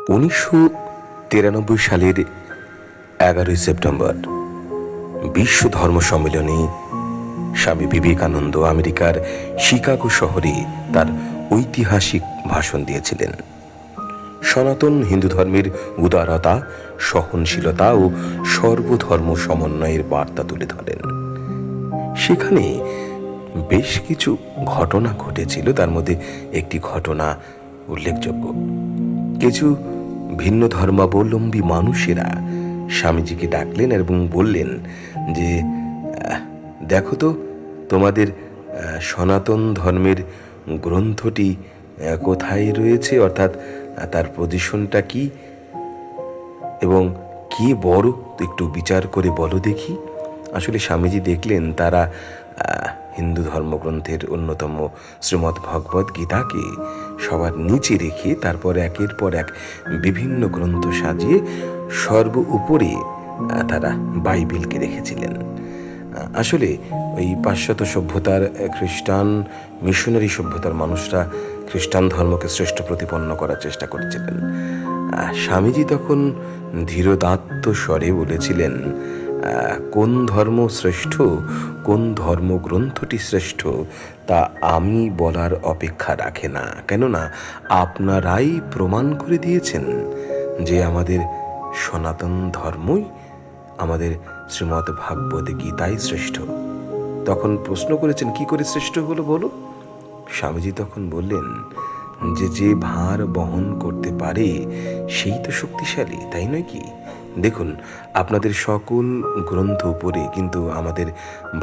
1993 সালের 11 সেপ্টেম্বর বিশ্ব ধর্ম সম্মেলনে স্বামী বিবেকানন্দ আমেরিকার শিকাগো শহরে তার ঐতিহাসিক ভাষণ দিয়েছিলেন। সনাতন হিন্দু ধর্মের উদারতা, সহনশীলতা ও সর্বধর্ম সমন্বয়ের বার্তা তুলে ধরেন। সেখানে বেশ কিছু ঘটনা ঘটেছিল, তার মধ্যে একটি ঘটনা উল্লেখযোগ্য। কিছু ভিন্ন ধর্মাবলম্বী মানুষেরা স্বামীজিকে ডাকলেন এবং বললেন যে দেখো তো, তোমাদের সনাতন ধর্মের গ্রন্থটি কোথায় রয়েছে, অর্থাৎ তার পজিশনটা কি এবং কি বড়, একটু বিচার করে বলো দেখি। আসলে স্বামীজি দেখলেন তারা হিন্দু ধর্মগ্রন্থের অন্যতম শ্রীমদ্ ভগবদ গীতাকে সবার নিচে রেখে তারপর একের পর এক বিভিন্ন গ্রন্থ সাজিয়ে সর্ব উপরে তারা বাইবেলকে রেখেছিলেন। আসলে ওই পাশ্চাত্য সভ্যতার খ্রিস্টান মিশনারি সভ্যতার মানুষরা খ্রিস্টান ধর্মকে শ্রেষ্ঠ প্রতিপন্ন করার চেষ্টা করেছিলেন। স্বামীজি তখন ধীরোদাত্ত স্বরে বলেছিলেন, কোন ধর্ম শ্রেষ্ঠ, কোন ধর্মগ্রন্থটি শ্রেষ্ঠ তা আমি বলার অপেক্ষা রাখে না, কেননা আপনারাই প্রমাণ করে দিয়েছেন যে আমাদের সনাতন ধর্মই, আমাদের শ্রীমদ্ ভাগবত গীতাই শ্রেষ্ঠ। তখন প্রশ্ন করেছেন, কি করে শ্রেষ্ঠ হলো বলো? স্বামীজি তখন বললেন যে যে ভার বহন করতে পারে সেই তো শক্তিশালী, তাই নয় কি? দেখুন, আপনাদের সকল গ্রন্থ উপরে, কিন্তু আমাদের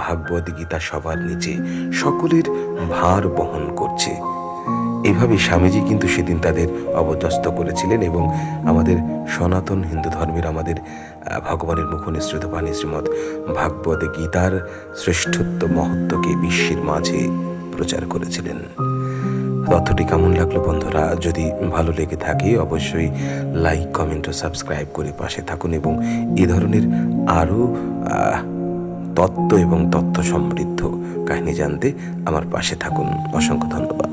ভাগবত গীতা সবার নিচে, সকলের ভার বহন করছে। এভাবে স্বামীজি কিন্তু সেদিন তাদের অবদস্ত করেছিলেন এবং আমাদের সনাতন হিন্দু ধর্মের, আমাদের ভগবানের মুখ নিঃসৃত বাণী শ্রীমদ্ ভাগবত গীতার শ্রেষ্ঠত্ব মহত্বকে বিশ্বের মাঝে প্রচার করেছিলেন। তথ্যটি কেমন লাগলো বন্ধুরা? যদি ভালো লেগে থাকে অবশ্যই লাইক, কমেন্ট ও সাবস্ক্রাইব করে পাশে থাকুন এবং এ ধরনের আরও তত্ত্ব এবং তথ্য সমৃদ্ধ কাহিনী জানতে আমার পাশে থাকুন। অসংখ্য ধন্যবাদ।